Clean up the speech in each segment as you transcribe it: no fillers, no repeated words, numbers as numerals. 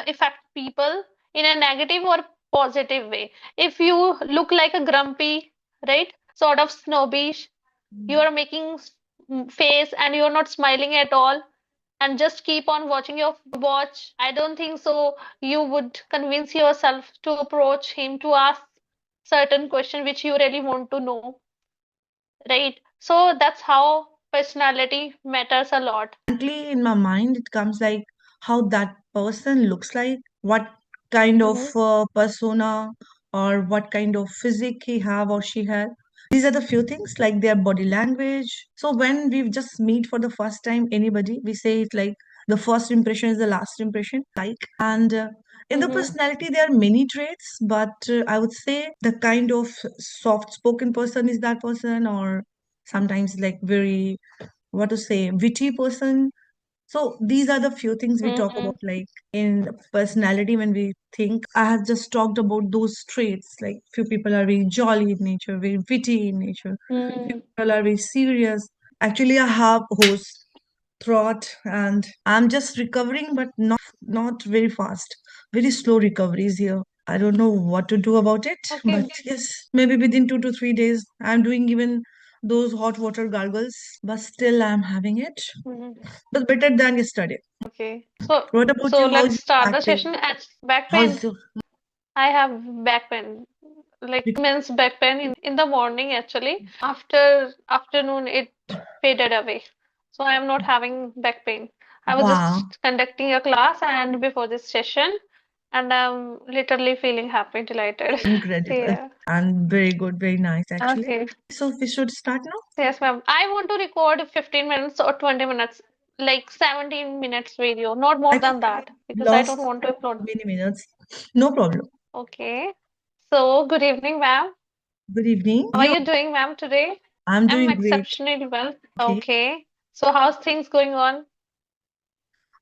affect people in a negative or positive way. If you look like a grumpy, right, sort of snobbish, you are making face and you're not smiling at all, and just keep on watching your watch, I don't think so you would convince yourself to approach him to ask certain question which you really want to know, right? So that's how personality matters a lot. Frankly, in my mind, it comes like how that person looks like, what kind of Mm-hmm. persona or what kind of physique he have or she has. These are the few things like their body language. So when we just meet for the first time, anybody, we say it like the first impression is the last impression. Like, and in the Mm-hmm. personality, there are many traits, but I would say the kind of soft-spoken person is that person, or sometimes like very what to say witty person. So these are the few things we talk Mm-hmm. about like in personality when we think. I have just talked about those traits, like few people are very jolly in nature, very witty in nature, few Mm-hmm. people are very serious. Actually, I have host throat and I'm just recovering, but not very fast, very slow recoveries here. I don't know what to do about it, but Okay. yes, maybe within 2 to 3 days I'm doing even those hot water gargles, but still I'm having it, Mhm. but better than yesterday. Okay. So What about so you? How's let's your start back the pain? session at back pain. How's your I have back pain, like immense back pain in the morning actually. After afternoon it faded away. So I am not having back pain. I was wow, just conducting a class and before this session and I'm literally feeling happy, delighted. incredible Yeah. and very good, very nice actually. Okay. So we should start now. Yes, ma'am. I want to record 15 minutes or 20 minutes, like 17 minutes video, not more I think than that, we because I don't lost want to upload. many minutes. No problem. Okay. So, good evening, ma'am. Good evening. How are You? you doing, ma'am, today? I'm I'm doing great. exceptionally well. Okay. Okay. So, how's things going on?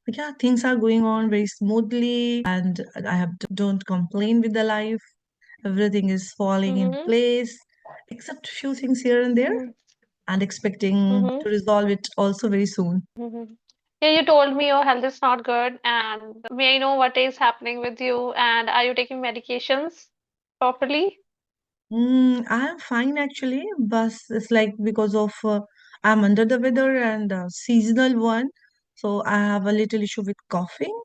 Yeah, things are going on very smoothly, and I have don't complain with the life. Everything is falling in Mm-hmm. place, except few things here and there, Mm-hmm. and expecting Mm-hmm. to resolve it also very soon. Mm-hmm. Yeah, you told me your health is not good, and may I know what is happening with you, and are you taking medications properly? I'm fine actually, but it's like because of I'm under the weather and seasonal one, so I have a little issue with coughing.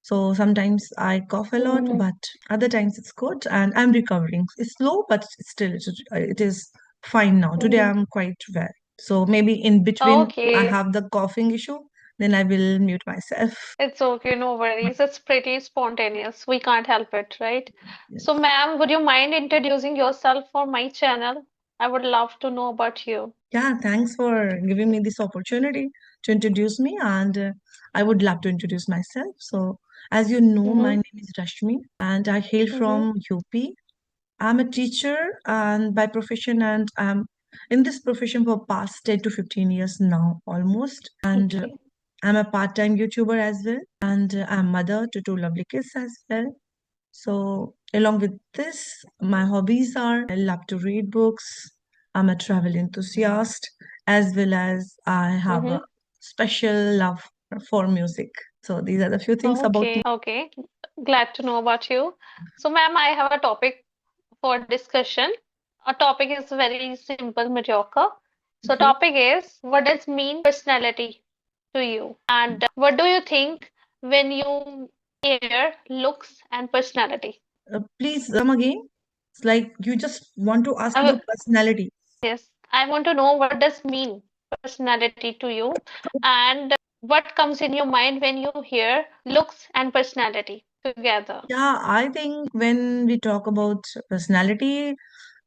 So sometimes I cough a lot, Mm-hmm. but other times it's good and I'm recovering. It's slow, but still it is fine now. Today Mm-hmm. I'm quite well. So maybe in between I Okay. have the coughing issue, then I will mute myself. It's okay, no worries. It's pretty spontaneous. We can't help it, right? Yes. So, ma'am, would you mind introducing yourself for my channel? I would love to know about you. Yeah, thanks for giving me this opportunity to introduce me, and I would love to introduce myself. So, as you know, my Mm-hmm. name is Rashmi, and I hail Mm-hmm. from UP. I'm a teacher and by profession, and I'm in this profession for past 10 to 15 years now, almost. And Okay. I'm a part-time YouTuber as well, and I'm mother to two lovely kids as well. So, along with this, my hobbies are I love to read books, I'm a travel enthusiast, as well as I have a Mm-hmm. special love for music. So, these are the few things about me. Okay. Okay. Glad to know about you. So, ma'am, I have a topic for discussion. Our topic is very simple, mediocre. So, Okay. topic is what does mean personality to you? And what do you think when you hear looks and personality? Please come again. It's like you just want to ask I about w- personality. yes, I want to know what does mean personality to you and what comes in your mind when you hear looks and personality together. Yeah, I think when we talk about personality,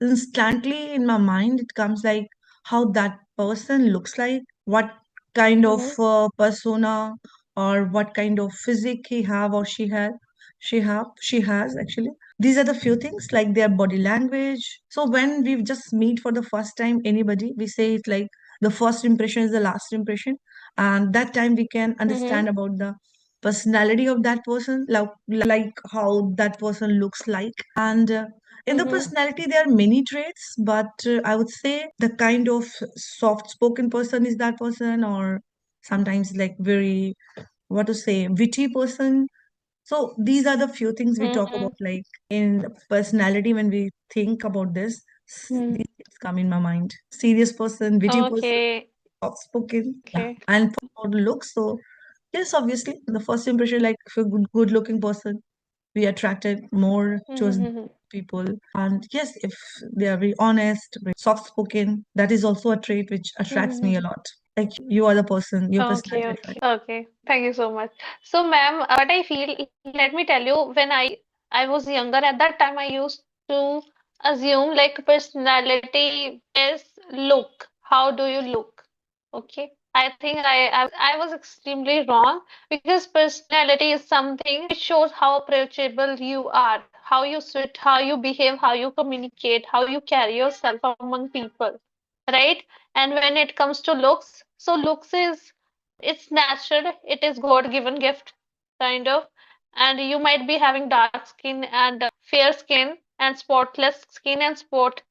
instantly in my mind, it comes like how that person looks like, what kind of Mm-hmm. persona or what kind of physique he have or she has actually. These are the few things like their body language. So when we just meet for the first time, anybody, we say it like the first impression is the last impression, and that time we can Mm-hmm. understand about the personality of that person, like how that person looks like. And in the Mm-hmm. personality, there are many traits, but I would say the kind of soft-spoken person is that person, or sometimes like very what to say witty person. So these are the few things we talk Mm-hmm. about, like in personality. When we think about this, Mm. these things come in my mind. Serious person, witty person, Okay. soft spoken, yeah. Okay. And for looks, so yes, obviously, the first impression, like if a good looking person, we attracted more chosen Mm-hmm. people. And yes, if they are very honest, very soft spoken, that is also a trait which attracts me a Mm-hmm. lot. Like you are the person, your Okay, personality okay, attracts. okay. Thank you so much. So, ma'am, what I feel, let me tell you, when I was younger, at that time I used to assume like personality is look. How do you look? Okay. I think I was extremely wrong because personality is something which shows how approachable you are, how you sit, how you behave, how you communicate, how you carry yourself among people, right? And when it comes to looks, so looks is it's natural, it is God-given gift, kind of. And you might be having dark skin and fair skin and spotless skin and spot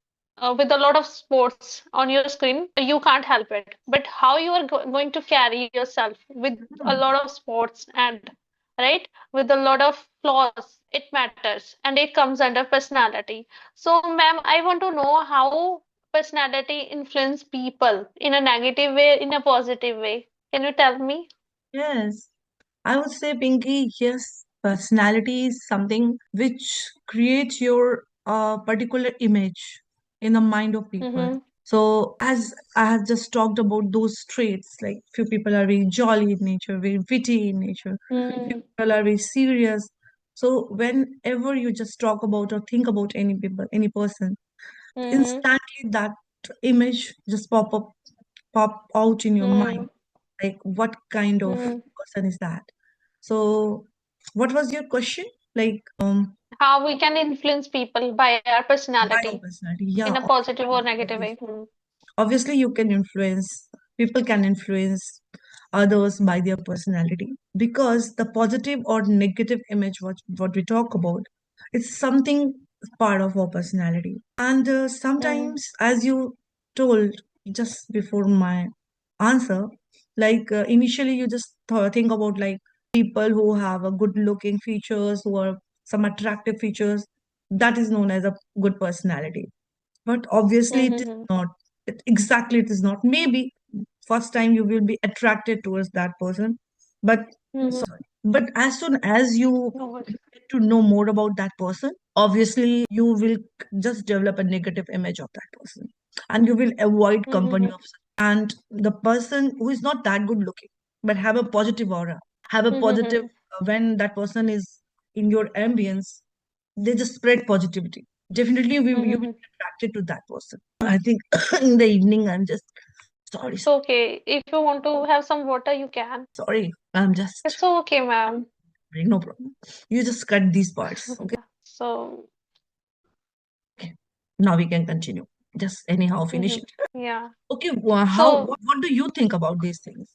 with a lot of spots on your skin, you can't help it. But how you are going to carry yourself with a Hmm. lot of spots and right with a lot of flaws, it matters and it comes under personality. So, ma'am, I want to know how personality influence people in a negative way, in a positive way. Can you tell me? Yes. I would say, Pinky, yes, personality is something which creates your particular image in the mind of people. Mm-hmm. So, as I have just talked about those traits, like few people are very jolly in nature, very witty in nature, few Mm-hmm. people are very serious. So, whenever you just talk about or think about any people, any person, Mm-hmm. instantly that image just pop out in your mind, like what kind of Mm-hmm. person is that. So what was your question, like How we can influence people by our bio personality personality? in Yeah, a positive or negative way. obviously, obviously you can influence, people can influence others by their personality, because the positive or negative image what we talk about, it's something part of our personality. And Mm-hmm. sometimes, as you told just before my answer, like initially you just think about like people who have a good looking features, who are some attractive features, that is known as a good personality. But obviously it is Mm-hmm. not. Exactly, it is not. Maybe first time you will be attracted towards that person, but Mm-hmm. sorry, but as soon as you No worries. get to know more about that person, obviously you will just develop a negative image of that person, and you will avoid company Mm-hmm. of and the person who is not that good looking but have a positive aura, have a positive, Mm-hmm. when that person is in your ambience, they just spread positivity. Definitely, you will Mm-hmm. be attracted to that person. I think in the evening, I'm just sorry, It's okay. If you want to have some water, you can. sorry. I'm just It's okay, ma'am. no problem. You just cut these parts, okay? So, Okay. Now we can continue. Just anyhow finish mhm, it. yeah. Okay. Well, So, what do you think about these things?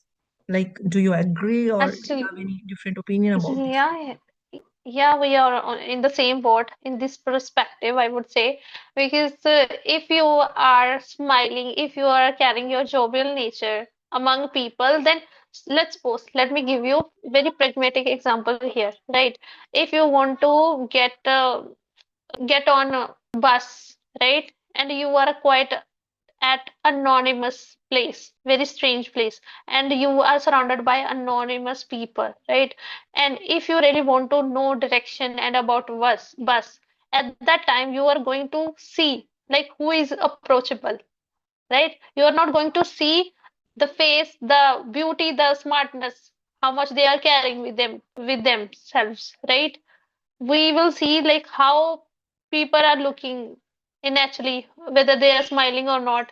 Like, do you agree or do you have actually, any different opinion about these things? yeah, yeah, we are in the same boat in this perspective, I would say, because if you are smiling, if you are carrying your jovial nature among people, then let's suppose, let me give you very pragmatic example here, right? If you want to get on a bus, right, and you are quite at anonymous place, very strange place, and you are surrounded by anonymous people, right? And if you really want to know direction and about bus, at that time you are going to see like who is approachable, right? You are not going to see the face, the beauty, the smartness, how much they are carrying with themselves, right? We will see like how people are looking in actually whether they are smiling or not,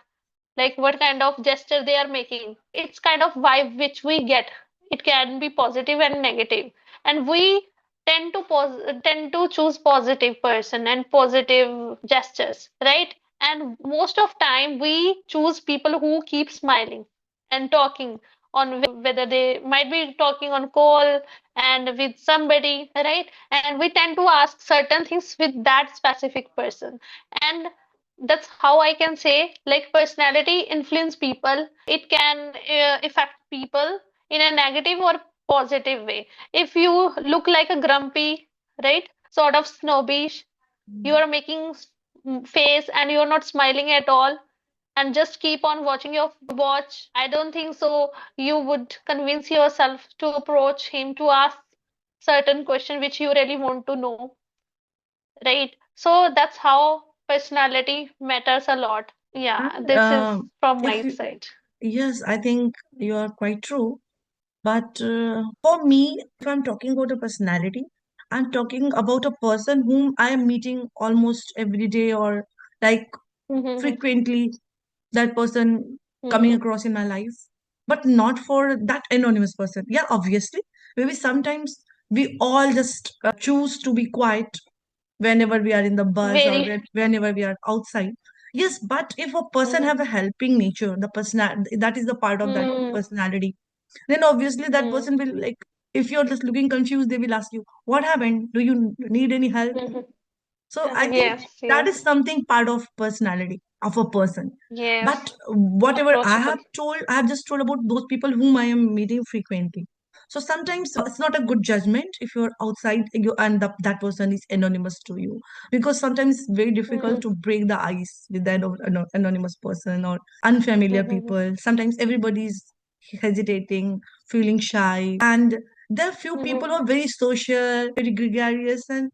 like what kind of gesture they are making. It's kind of vibe which we get. It can be positive and negative, and we tend to choose positive person and positive gestures, right? And most of time we choose people who keep smiling and talking on whether they might be talking on call and with somebody, right? And we tend to ask certain things with that specific person, and that's how I can say like personality influence people. It can affect people in a negative or positive way. If you look like a grumpy, right, sort of snobbish, you are making face and you're not smiling at all, and just keep on watching your watch, I don't think so you would convince yourself to approach him to ask certain question which you really want to know, right? So that's how personality matters a lot. Yeah, And this is from if my you, side. yes, I think you are quite true. But for me, if I'm talking about a personality, I'm talking about a person whom I am meeting almost every day or like Mm-hmm, frequently, that person coming mm-hmm, across in my life, but not for that anonymous person. Yeah, obviously, maybe sometimes we all just choose to be quiet whenever we are in the bus or very. whenever we are outside. Yes, but if a person have Mm-hmm, a helping nature, the person that is the part of that mm-hmm, personality, then obviously that mm-hmm, person will like, if you're just looking confused, they will ask you, what happened? Do you need any help? mm-hmm. So I think Yes, that yes, is something part of personality of a person. yes, But whatever approachable. I have just told about those people whom I am meeting frequently. So sometimes it's not a good judgment if you're outside and that person is anonymous to you, because sometimes it's very difficult Mm-hmm, to break the ice with that anonymous person or unfamiliar mm-hmm, people. Sometimes everybody's hesitating, feeling shy, and there are few people mm-hmm, who are very social, very gregarious, and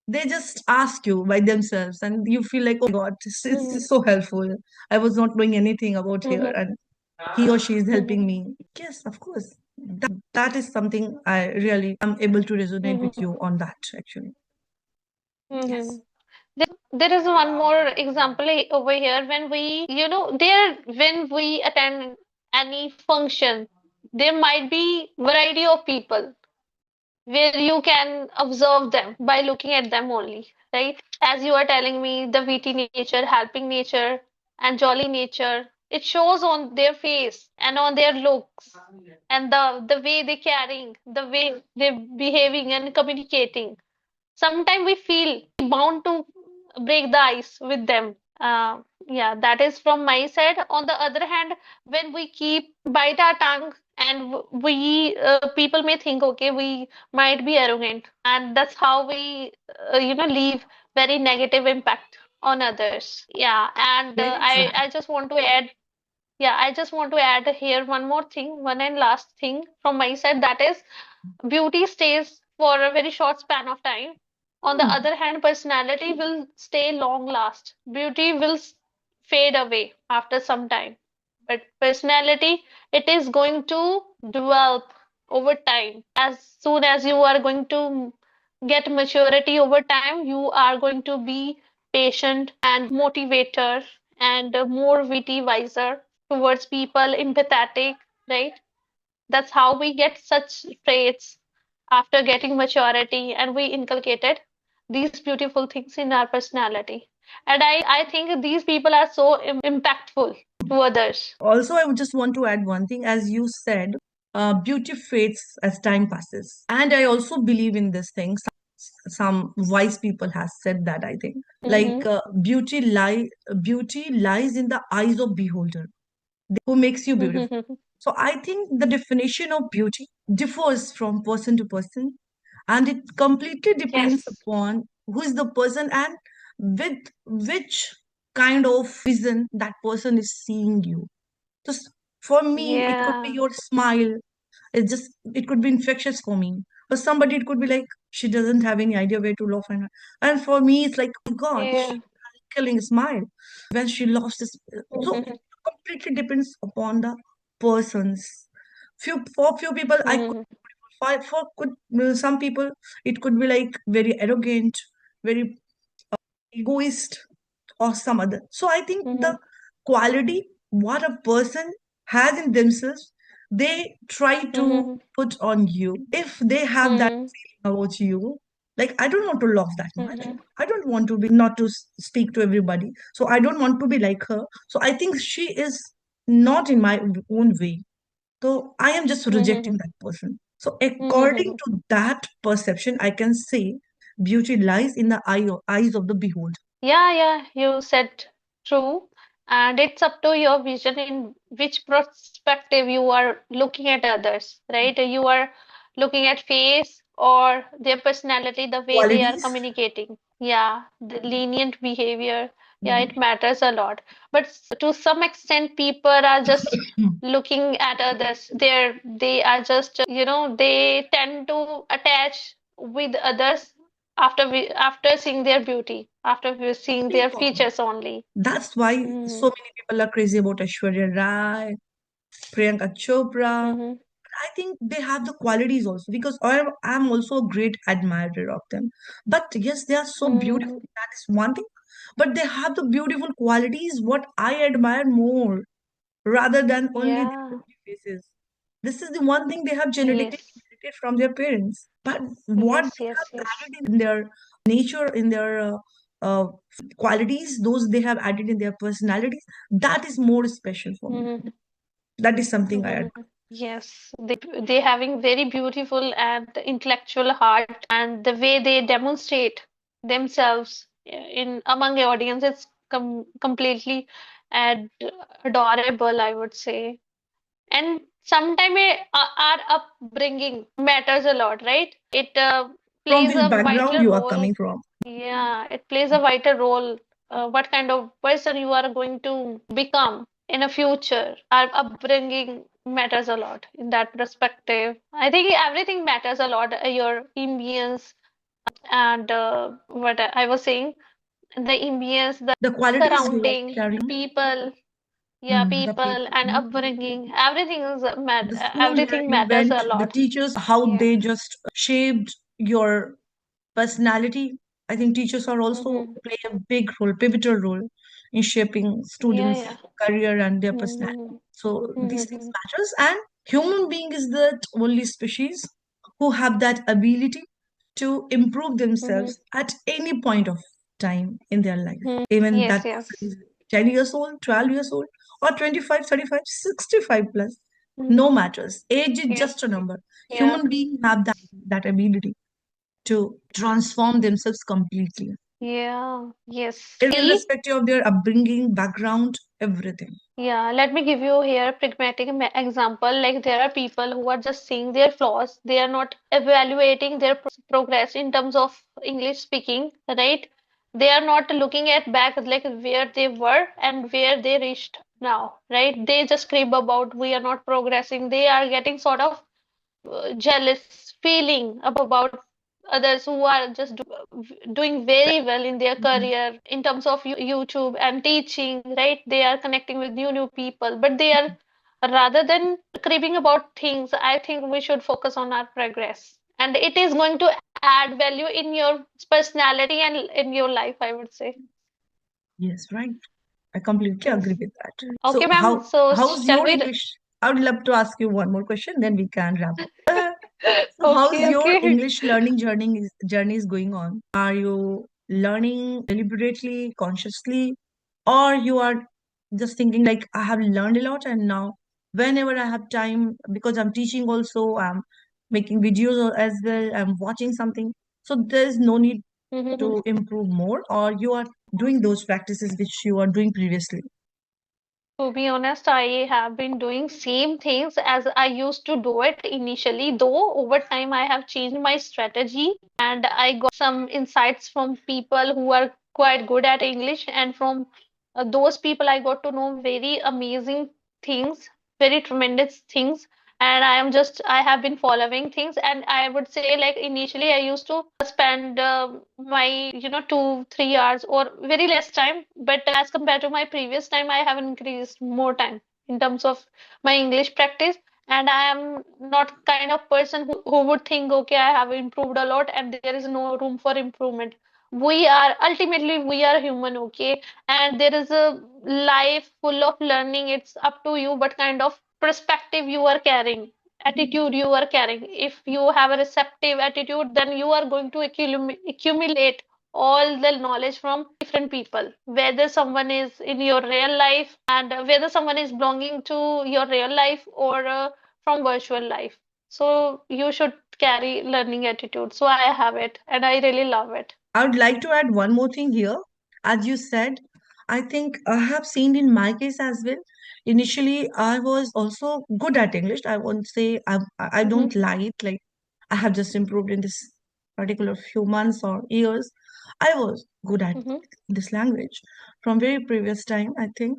they just ask you by themselves and you feel like, oh my god, this mm-hmm, is so helpful. I was not doing anything about here mm-hmm, and he or she is mm-hmm, helping me. Yes, of course, that is something I really am able to resonate with mm-hmm, you on that actually. mm-hmm. Yes. There is one more example over here when when we attend any function, there might be variety of people where you can observe them by looking at them only, right? As you are telling me, the witty nature, helping nature, and jolly nature, it shows on their face and on their looks and the way they carrying, the way they're behaving and communicating. Sometimes we feel bound to break the ice with them. Yeah, that is from my side. On the other hand, when we keep bite our tongue and we people may think, okay, we might be arrogant, and that's how we leave very negative impact on others. Yeah, and Very true. I just want to add. Yeah, I just want to add here one more thing, one and last thing from my side, that is beauty stays for a very short span of time. On the Hmm. other hand, personality will stay long last. Beauty will fade away after some time. But personality, it is going to develop over time. As soon as you are going to get maturity over time, you are going to be patient and motivator and more witty, wiser towards people, empathetic, right? That's how we get such traits after getting maturity, and we inculcated these beautiful things in our personality. And I think these people are so impactful to others. Also, I would just want to add one thing. As you said, beauty fades as time passes, and I also believe in this thing. Some wise people has said that, I think, like Mm-hmm, beauty lies in the eyes of beholder who makes you beautiful. mm-hmm, So I think the definition of beauty differs from person to person, and it completely depends yes. upon who is the person and with which kind of vision that person is seeing you. So for me, it could be Yeah. your smile. It could be infectious for me. For somebody, it could be like she doesn't have any idea where to laugh, and for me, it's like, oh God, she Yeah. has a killing smile when she laughs. So it Mm-hmm, completely depends upon the persons. For few people, I could mm-hmm, some people it could be like very arrogant, very egoist, or some other. So I think mm-hmm, the quality what a person has in themselves, they try to mm-hmm, put on you. If they have that mm-hmm, feeling about you, like I don't want to laugh that much. mm-hmm, I don't want to be not to speak to everybody. So I don't want to be like her. So I think she is not in my own way. So I am just mm-hmm, rejecting that person. So according mm-hmm. to that perception, I can say beauty lies in the eyes of the beholder. Yeah, yeah, you said true. And it's up to your vision in which perspective you are looking at others, right? You are looking at face or their personality, the way they are Qualities. communicating. Yeah, the lenient behavior. Yeah, Mhm. it matters a lot. But to some extent, people are just looking at others. They are just, they tend to attach with others after seeing their beauty, after seeing their features only. That's why so Mm-hmm. many people are crazy about Aishwarya Rai, Priyanka Chopra. Mm-hmm. I think they have the qualities also because I'm also a great admirer of them. But yes, they are so beautiful. Mm-hmm. That is one thing. But they have the beautiful qualities what I admire more rather than only their Yeah. pretty faces. This is the one thing they have genetically Yes. inherited from their parents. But what Yes. they Yes. have Yes. added in their nature, in their qualities, those they have added in their personalities, that is more special for me. Mm-hmm. That is something I Mm-hmm. admire. Yes. They having very beautiful and intellectual heart, and the way they demonstrate themselves in among the audience, it's completely ad adorable, I would say. And sometimes our upbringing matters a lot, right? It From plays which a background vital you are role. coming from? Yeah, it plays a vital role. What kind of person you are going to become in a future. Our upbringing matters a lot in that perspective. I think everything matters a lot. Your ambience and what I was saying, the ambience, the The qualities you are surrounding, carrying, people, yeah, the people people, and upbringing, the school where everything you matters went, a the lot. teachers, how Yeah. they just shaped your personality. I think teachers are also Mm-hmm. play a big role, pivotal role in shaping Yeah, students' yeah. career and their personality. Mm-hmm. So these things Mm-hmm. matters. And human being is the only species who have that ability to improve Mm-hmm. themselves at any point of time in their life. Mm-hmm. Even Yes, that person yes. is 10 years old, 12 years old, or 25, 35, 65 plus. Mm-hmm. No matters. Age is Yeah, just a number. yeah, Human beings have that ability to transform themselves completely, yeah. Yes. See, irrespective of their upbringing, background, everything. yeah, let me give you here a pragmatic example. Like there are people who are just seeing their flaws. They are not evaluating their progress in terms of English speaking, right? They are not looking at back like where they were and where they reached now, right? They just crib about we are not progressing. They are getting sort of jealous feeling about others who are just doing very well in their Mhm. career in terms of YouTube and teaching, right? They are connecting with new people, but they are rather than cribbing about things, I think we should focus on our progress. And it is going to add value in your personality and in your life, I would say. Yes, right. I completely Yes. agree with that. Okay, So ma'am. So how's shall your we? English? I would love to ask you one more question, then we can wrap up. So how's Okay, your okay. English learning journey is going on? Are you learning deliberately, consciously, or you are just thinking like I have learned a lot and now whenever I have time, because I'm teaching also, I'm making videos as well, I'm watching something. So there's no need to improve more, or you are doing those practices which you are doing previously. To be honest, I have been doing same things as I used to do it initially, though over time I have changed my strategy and I got some insights from people who are quite good at English, and from those people I got to know very amazing things, very tremendous things. And I have been following things, and I would say like initially I used to spend my 2 3 hours or very less time, but as compared to my previous time I have increased more time in terms of my English practice. And I am not kind of person who would think, okay, I have improved a lot and there is no room for improvement. We are human, okay, and there is a life full of learning. It's up to you what kind of perspective you are carrying, attitude you are carrying. If you have a receptive attitude, then you are going to accumulate all the knowledge from different people, whether someone is in your real life and whether someone is belonging to your real life or from virtual life. So you should carry learning attitude. So I have it and I really love it. I would like to add one more thing here. As you said, I think I have seen in my case as well. Initially, I was also good at English. I won't say I don't Hmm. lie it like. I have just improved in this particular few months or years. I was good at Mm-hmm. this language from very previous time, I think.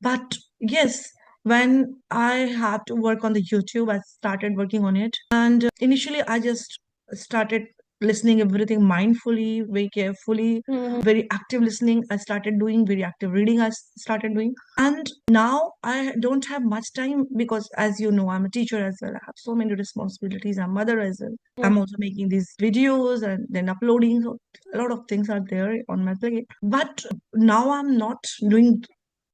But yes, when I had to work on the YouTube, I started working on it. And initially, I just started listening everything mindfully, very carefully, Mm-hmm. very active listening. I started doing very active reading. Started doing, and now I don't have much time because, as you know, I'm a teacher as well. I have so many responsibilities. I'm a mother as well. I'm also making these videos and then uploading. So a lot of things are there on my plate. But now I'm not doing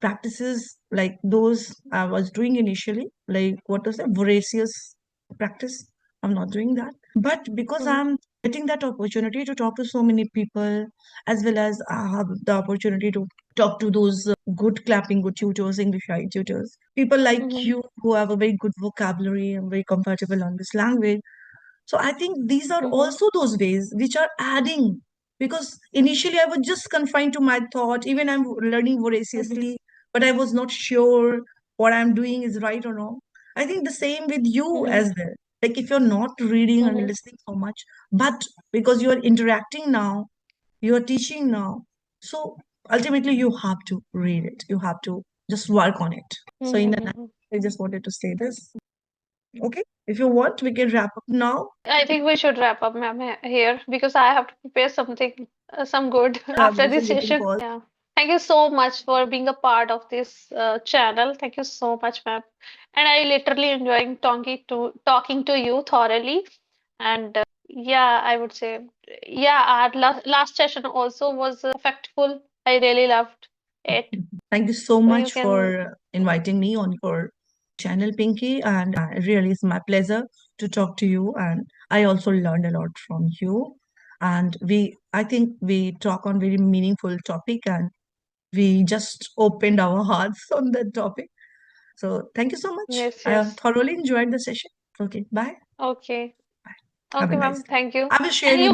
practices like those I was doing initially, like what was that voracious practice. I'm not doing that. But because Mm-hmm. I'm getting that opportunity to talk to so many people, as well as I have the opportunity to talk to those good clapping, good tutors, English tutors, people like Mm-hmm. you who have a very good vocabulary and very comfortable on this language. So I think these are Mm-hmm. also those ways which are adding, because initially I was just confined to my thought. Even I'm learning Mm-hmm. voraciously, but I was not sure what I'm doing is right or wrong. I think the same with you Mm-hmm. as well. Like if you're not reading and Mm-hmm. listening so much, but because you're interacting now, you're teaching now. So ultimately you have to read it. You have to just work on it. So in the Mm-hmm. I just wanted to say this. Okay. If you want, we can wrap up now. I think we should wrap up, ma'am, here because I have to prepare something, some good I'm after also this getting session. calls. Yeah. Thank you so much for being a part of this channel. Thank you so much, ma'am. And I literally enjoying talking to you thoroughly. And yeah, I would say, yeah, our last session also was effectful. I really loved it. Thank you so So you much can, for inviting me on your channel, Pinky. And it really is my pleasure to talk to you. And I also learned a lot from you. And I think we talk on very meaningful topic, and we just opened our hearts on that topic. So thank you so much. yes, I yes. thoroughly enjoyed the session. Okay, bye. Okay. Have a Okay, nice ma'am. day. Thank you. I will share And you you